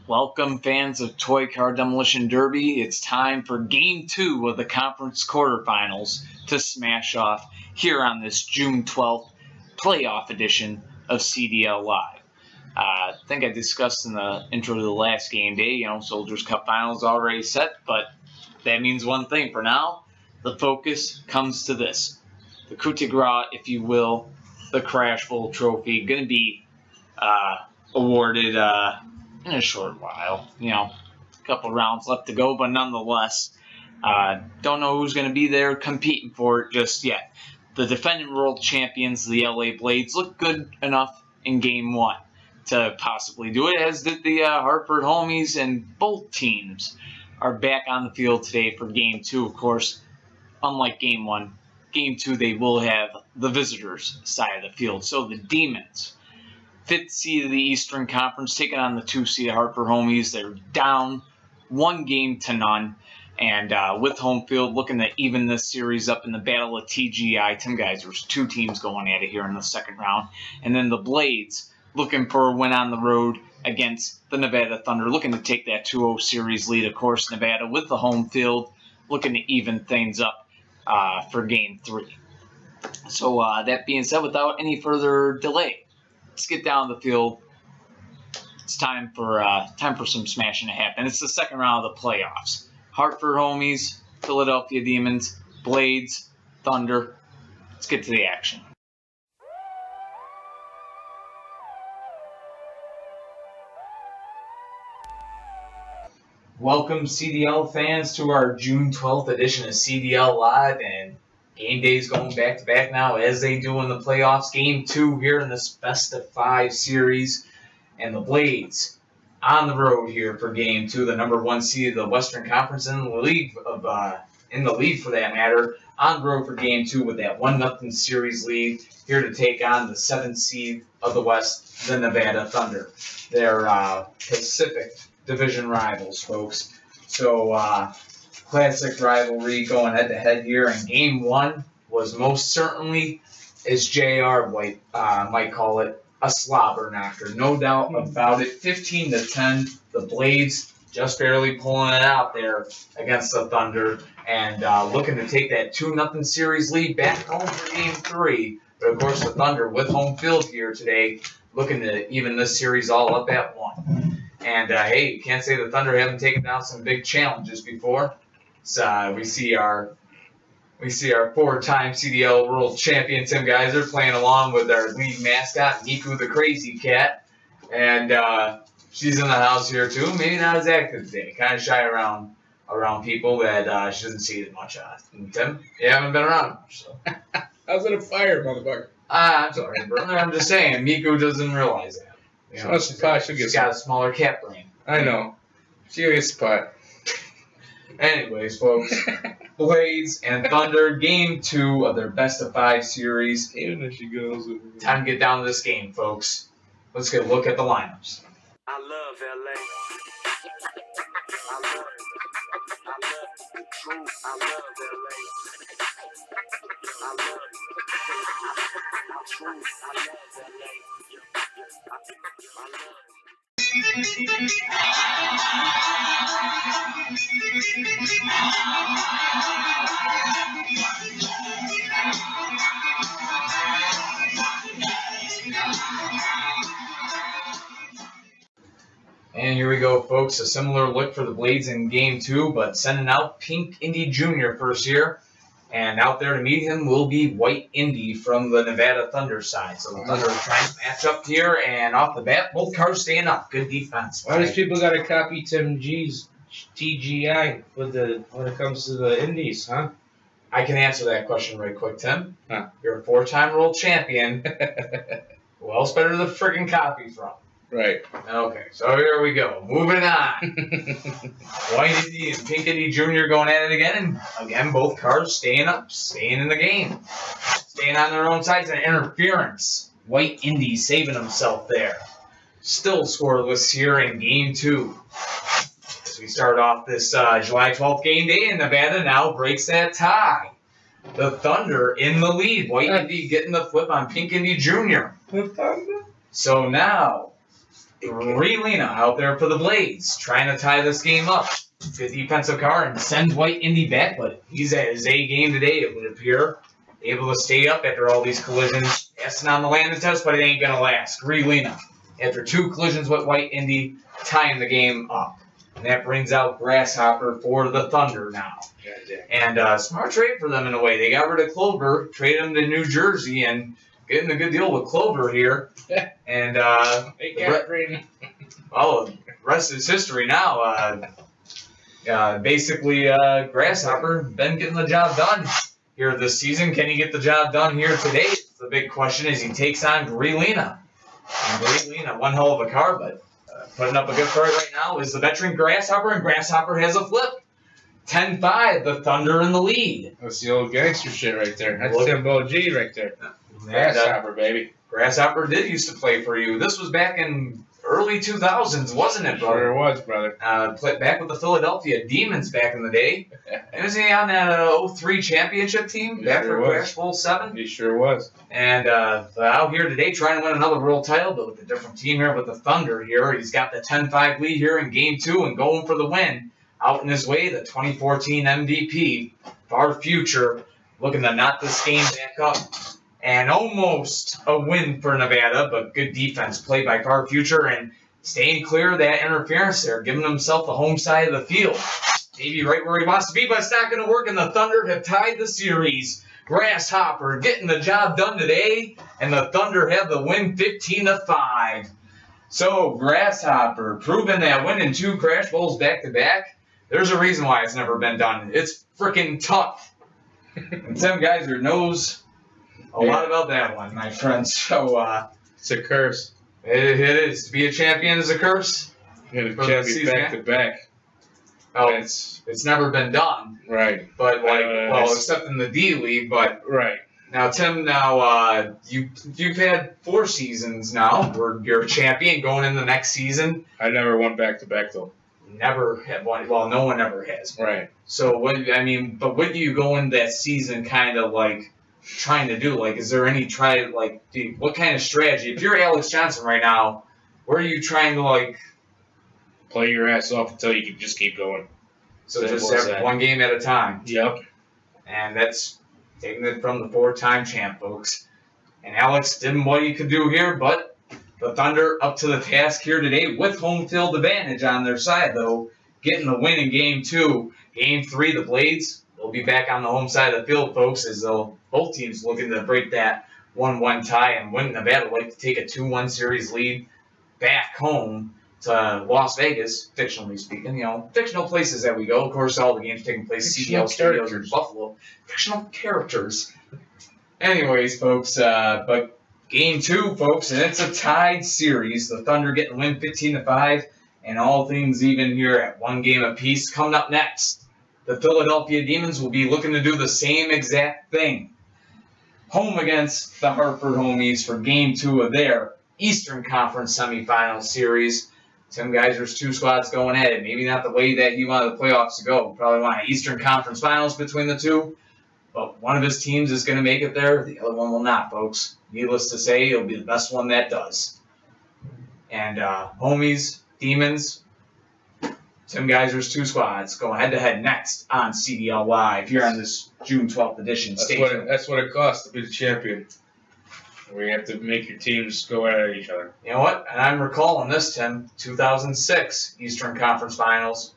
Welcome, fans of Toy Car Demolition Derby. It's time for Game 2 of the conference quarterfinals to smash off here on this June 12th playoff edition of CDL Live. I think I discussed in the intro to the last game day, Soldiers Cup Finals already set, but that means one thing for now. The focus comes to this. The coup de grace, if you will, the Crash Bowl trophy, going to be awarded in a short while. A couple rounds left to go, but nonetheless, don't know who's going to be there competing for it just yet. The defending world champions, the LA Blades, look good enough in Game 1 to possibly do it, as did the Hartford Homies, and both teams are back on the field today for Game 2. Of course, unlike Game 1, Game 2 they will have the visitors' side of the field. So the Demons, 5th seed of the Eastern Conference, taking on the 2 seed Hartford Homies. They're down 1-0, and with home field looking to even this series up in the Battle of TGI. Tim, guys, there's 2 teams going at it here in the second round. And then the Blades looking for a win on the road against the Nevada Thunder, looking to take that 2-0 series lead. Of course, Nevada with the home field looking to even things up for Game 3. So that being said, without any further delay, let's get down the field. It's time for some smashing to happen. It's the second round of the playoffs. Hartford Homies, Philadelphia Demons, Blades, Thunder. Let's get to the action. Welcome, CDL fans, to our June 12th edition of CDL Live, and game days going back-to-back now, as they do in the playoffs. Game 2 here in this best-of-5 series, and the Blades on the road here for Game 2, the number 1 seed of the Western Conference in the league for that matter, on the road for Game 2 with that 1-0 series lead, here to take on the 7th seed of the West, the Nevada Thunder. They're Pacific Division rivals, folks. So, classic rivalry going head-to-head here. And Game 1 was most certainly, as JR might call it, a slobber knocker. No doubt about it. 15-10. The Blades just barely pulling it out there against the Thunder, and looking to take that 2-0 series lead back home for Game 3. But, of course, the Thunder with home field here today, looking to even this series all up at 1. And, hey, you can't say the Thunder haven't taken down some big challenges before. So, we see our 4-time CDL World Champion Tim Giesser playing along with our league mascot, Miku the Crazy Cat. And she's in the house here, too. Maybe not as active today. Kind of shy around people that she doesn't see as much of. Tim, you haven't been around much, so. I was in a fire, motherfucker. I'm sorry, brother. I'm just saying, Miku doesn't realize that. She's got a smaller cat brain. I know. She gets spot. Anyways, folks, Blades and Thunder, Game 2 of their best-of-5 series. Even if she goes with me. Time to get down to this game, folks. Let's get a look at the lineups. I love LA. I love the truth. I love LA. I love the truth. I love LA. And here we go, folks. A similar look for the Blades in Game 2, but sending out Pink Indy Jr. first here. And out there to meet him will be White Indy from the Nevada Thunder side. So the Thunder are trying to match up here, and off the bat, both cars staying up. Good defense. Why does people got to copy Tim G's TGI when it comes to the Indies, huh? I can answer that question right quick, Tim. Huh. You're a 4-time world champion. Who else better to freaking copy from? Right. Okay, so here we go. Moving on. White Indy and Pink Indy Jr. going at it again. And again, both cars staying up, staying in the game. Staying on their own sides and interference. White Indy saving himself there. Still scoreless here in Game 2. As we start off this July 12th game day, and Nevada now breaks that tie. The Thunder in the lead. White Indy getting the flip on Pink Indy Jr. The Thunder? So now, Relina out there for the Blades, trying to tie this game up. Good defensive car and sends White Indy back, but he's at his A game today, it would appear. Able to stay up after all these collisions. Passing on the landing test, but it ain't going to last. Relina, after 2 collisions with White Indy, tying the game up. And that brings out Grasshopper for the Thunder now. And smart trade for them in a way. They got rid of Clover, traded him to New Jersey, and getting a good deal with Clover here. And the rest is history now. Basically, Grasshopper been getting the job done here this season. Can he get the job done here today? The big question is he takes on Relina. And Relina, one hell of a car, but putting up a good fight right now is the veteran Grasshopper, and Grasshopper has a flip. 10-5, the Thunder in the lead. That's the old gangster shit right there. That's Timbo G right there. Grasshopper, baby. Grasshopper did used to play for you. This was back in early 2000s, wasn't it, brother? Sure it was, brother. Played back with the Philadelphia Demons back in the day. And was he on that 03 championship team back for Crash Bowl 7? He sure was. And out here today trying to win another world title, but with a different team here with the Thunder here. He's got the 10-5 lead here in Game 2 and going for the win. Out in his way, the 2014 MVP, Far Future, looking to knot this game back up. And almost a win for Nevada, but good defense played by Far Future and staying clear of that interference there, giving himself the home side of the field. Maybe right where he wants to be, but it's not going to work, and the Thunder have tied the series. Grasshopper getting the job done today, and the Thunder have the win 15-5. So Grasshopper proving that winning 2 Crash Bowls back-to-back, there's a reason why it's never been done. It's freaking tough. And Tim Giesser knows a lot about that one, my friends. So it's a curse. It is. To be a champion is a curse. Yeah, the champion back-to-back. Oh, it's never been done. Right. But except in the D League. But right. Now, Tim, you've had 4 seasons now where you're a champion going in the next season. I never won back-to-back though. Never have won. Well, no one ever has. Right. So what do you go in that season kind of like trying to do? Like, is there any what kind of strategy? If you're Alex Johnson right now, where are you trying to like play your ass off until you can just keep going? So just one game at a time. Yep. And that's taking it from the 4-time champ, folks. And Alex did what he could do here, but the Thunder up to the task here today with home field advantage on their side, though, getting the win in Game 2. Game 3, the Blades, they'll be back on the home side of the field, folks, as both teams looking to break that 1-1 tie and win. Nevada like to take a 2-1 series lead back home to Las Vegas, fictionally speaking. You know, fictional places that we go. Of course, all the games taking place CDL studios in Buffalo. Fictional characters. Anyways, folks, but Game 2, folks, and it's a tied series. The Thunder getting the win 15-5, and all things even here at 1 game apiece. Coming up next, the Philadelphia Demons will be looking to do the same exact thing. Home against the Hartford Homies for Game 2 of their Eastern Conference semifinal series. Tim Giesser's 2 squads going at it. Maybe not the way that he wanted the playoffs to go. Probably want an Eastern Conference Finals between the 2. But one of his teams is going to make it there. The other one will not, folks. Needless to say, it'll be the best one that does. And Homies, Demons, Tim Giesser's 2 squads go head-to-head next on CDL Live here on this June 12th edition. That's what it costs to be the champion. Where you have to make your teams go at each other. You know what? And I'm recalling this, Tim. 2006 Eastern Conference Finals.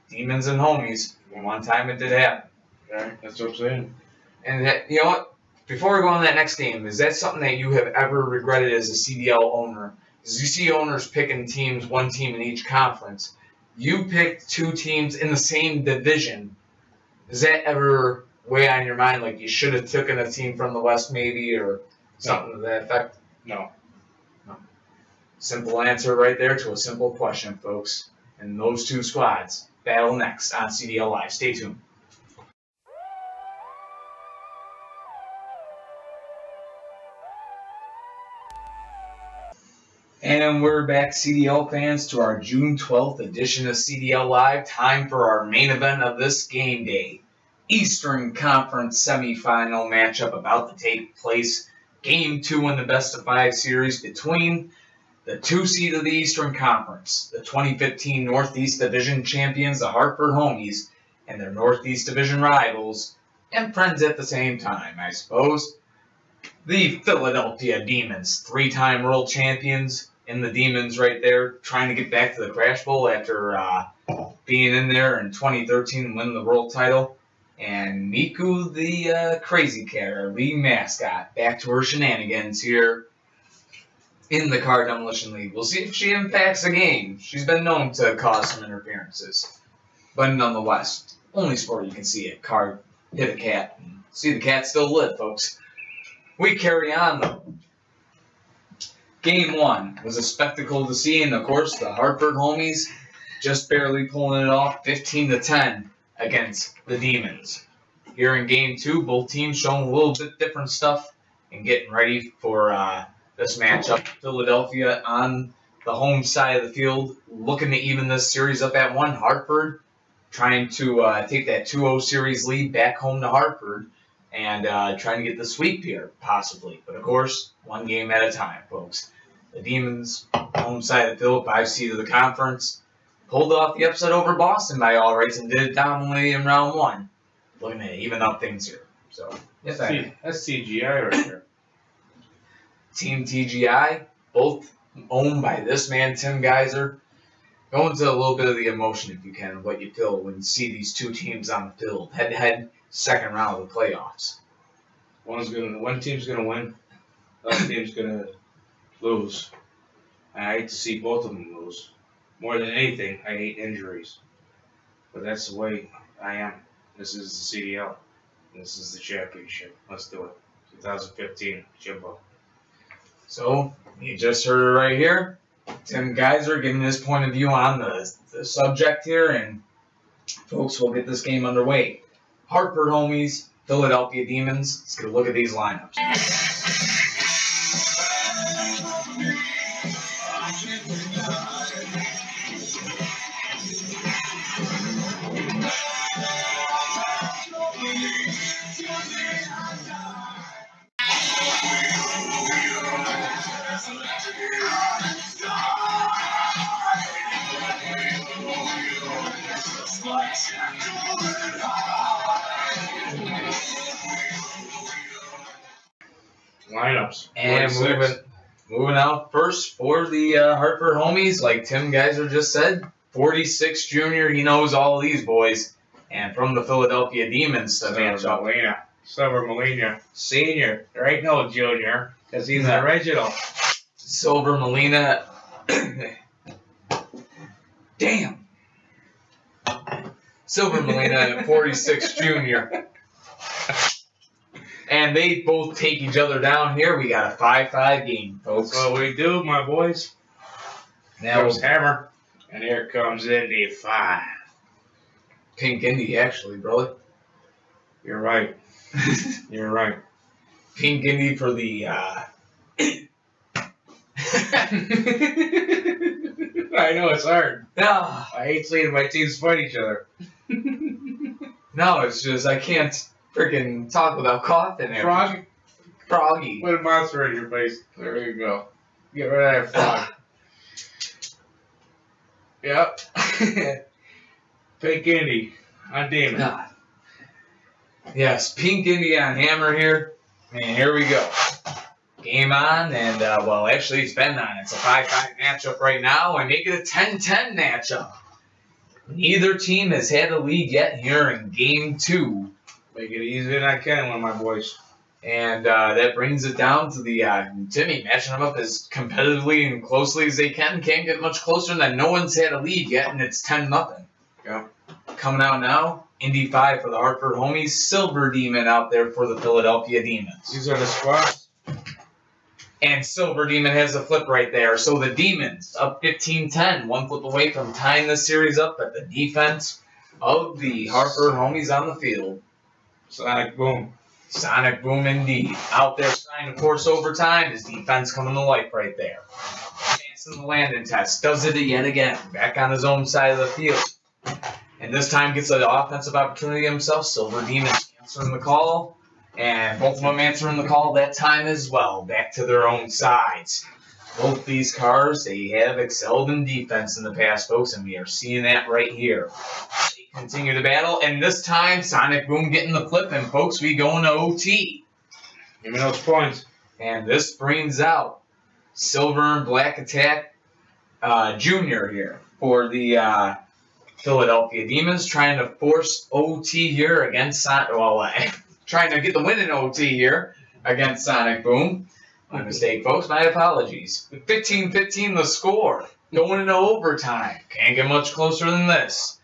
Demons and Homies. One time it did happen. Yeah, that's what I'm saying. And you know what? Before we go on to that next game, is that something that you have ever regretted as a CDL owner? Because you see owners picking teams, 1 team in each conference. You picked 2 teams in the same division. Does that ever weigh on your mind, like you should have taken a team from the West maybe, or something to that effect? No. Simple answer right there to a simple question, folks. And those 2 squads battle next on CDL Live. Stay tuned. And we're back, CDL fans, to our June 12th edition of CDL Live. Time for our main event of this game day. Eastern Conference semifinal matchup about to take place. Game 2 in the best-of-5 series between the 2 seed of the Eastern Conference, the 2015 Northeast Division champions, the Hartford Homies, and their Northeast Division rivals, and friends at the same time, I suppose, the Philadelphia Demons, 3-time world champions, and the Demons right there trying to get back to the Crash Bowl after being in there in 2013 and winning the world title. And Miku, the crazy cat, our lead mascot, back to her shenanigans here in the Car Demolition League. We'll see if she impacts the game. She's been known to cause some interferences. But nonetheless, only sport you can see it. Car hit a cat. See the cat still live, folks. We carry on, though. Game 1 was a spectacle to see, and of course, the Hartford Homies just barely pulling it off 15-10 against the Demons. Here in Game 2, both teams showing a little bit different stuff and getting ready for this matchup. Philadelphia on the home side of the field, looking to even this series up at 1. Hartford trying to take that 2-0 series lead back home to Hartford and trying to get the sweep here, possibly. But of course, one game at a time, folks. The Demons, home side of the field, 5 seed of the conference, pulled off the upset over Boston by all rights and did it dominantly in round 1. Looking to even up things here. So that's TGI right there. Team TGI, both owned by this man, Tim Giesser. Go into a little bit of the emotion, if you can, of what you feel when you see these two teams on the field, head-to-head, second round of the playoffs. One team's gonna win, the other team's gonna lose. I hate to see both of them lose. More than anything, I hate injuries. But that's the way I am. This is the CDL. This is the championship. Let's do it. 2015, Jimbo. So, you just heard it right here. Tim Giesser giving his point of view on the subject here. And, folks, we'll get this game underway. Hartford Homies, Philadelphia Demons. Let's get a look at these lineups. Lineups. And moving out first for the Hartford Homies, like Tim Giesser just said, 46 Junior, he knows all of these boys. And from the Philadelphia Demons to match up. Silver Molina, Senior. There ain't no Junior, because he's the original. Silver Molina. Damn. Silver Molina and 46 Junior. And they both take each other down here. We got a 5-5 game, folks. That's what we do, my boys. Now Comes Hammer, and here comes Indy 5. Pink Indy, actually, brother. You're right. You're right. Pink Indy for the... I know, it's hard. No, I hate seeing my teams fight each other. no, it's just I can't freaking talk without coughing. Froggy. Put a monster in your face. There you go. Get rid of that frog. Yep. Pink Indy on Demon. Yes, Pink Indy on Hammer here. And here we go. Game on, and well, actually it's been on. It's a 5-5 matchup right now, and make it a 10-10 matchup. Neither team has had a lead yet here in Game 2. Make it easier than I can with my boys. And that brings it down to the Timmy matching them up as competitively and closely as they can. Can't get much closer than no one's had a lead yet, and it's 10-0. Yeah. Coming out now, Indy 5 for the Hartford Homies, Silver Demon out there for the Philadelphia Demons. These are the squads. And Silver Demon has a flip right there. So the Demons up 15-10, one flip away from tying this series up at the defense of the Hartford Homies on the field. Sonic Boom. Sonic Boom indeed. Out there trying to force overtime. His defense coming to life right there. Advancing the landing test. Does it yet again. Back on his own side of the field. And this time gets an offensive opportunity himself. Silver Demon answering the call. And both of them answering the call that time as well. Back to their own sides. Both these cars, they have excelled in defense in the past, folks, and we are seeing that right here. They continue the battle, and this time, Sonic Boom getting the flip, and folks, we go into OT. Give me those points. And this brings out Silver and Black Attack Jr. here for the Philadelphia Demons, trying to force OT here against Sonic. Well, trying to get the win in OT here against Sonic Boom. My mistake, folks. My apologies. 15-15 the score. Going into overtime. Can't get much closer than this.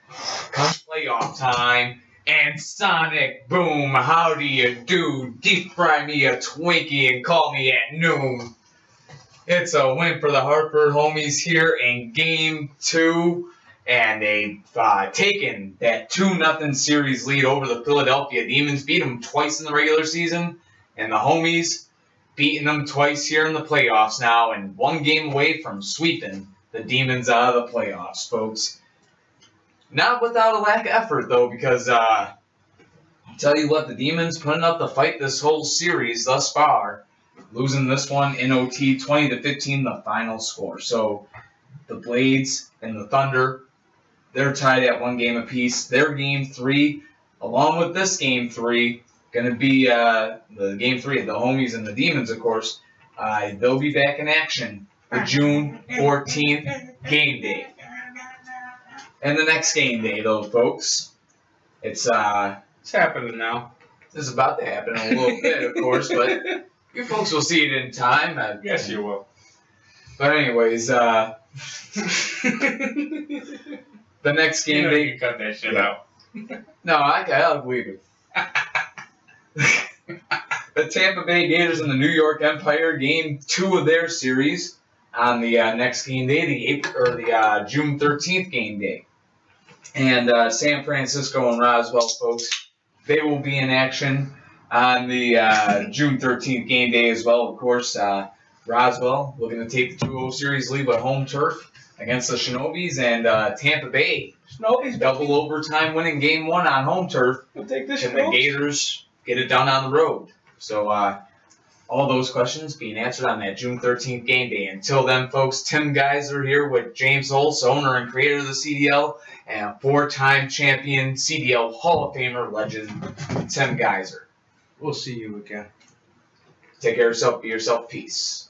Comes playoff time. And Sonic Boom, how do you do? Deep fry me a Twinkie and call me at noon. It's a win for the Hartford Homies here in Game 2. And they've taken that 2-0 series lead over the Philadelphia Demons. Beat them twice in the regular season. And the Homies beating them twice here in the playoffs now. And one game away from sweeping the Demons out of the playoffs, folks. Not without a lack of effort, though, because I'll tell you what, the Demons putting up the fight this whole series thus far. Losing this one in OT, 20-15, the final score. So the Blades and the Thunder, they're tied at 1 game apiece. Their Game 3, along with this Game 3, going to be the Game 3 of the Homies and the Demons, of course. They'll be back in action for June 14th game day. And the next game day, though, folks, it's happening now. It's about to happen in a little bit, of course, but you folks will see it in time. Yes, you will. But anyways, the next game day. You can cut that shit out. No, I'll believe it. The Tampa Bay Gators and the New York Empire, Game 2 of their series on the next game day, the June 13th game day. And San Francisco and Roswell, folks, they will be in action on the June 13th game day as well. Of course, Roswell looking to take the 2-0 series lead with home turf against the Shinobis, and Tampa Bay, Shinobis double overtime winning Game 1 on home turf. We'll take this. And the Gators get it done on the road. So all those questions being answered on that June 13th game day. Until then, folks, Tim Giesser here with James Holtz, owner and creator of the CDL, and 4-time champion CDL Hall of Famer legend Tim Giesser. We'll see you again. Take care of yourself. Be yourself. Peace.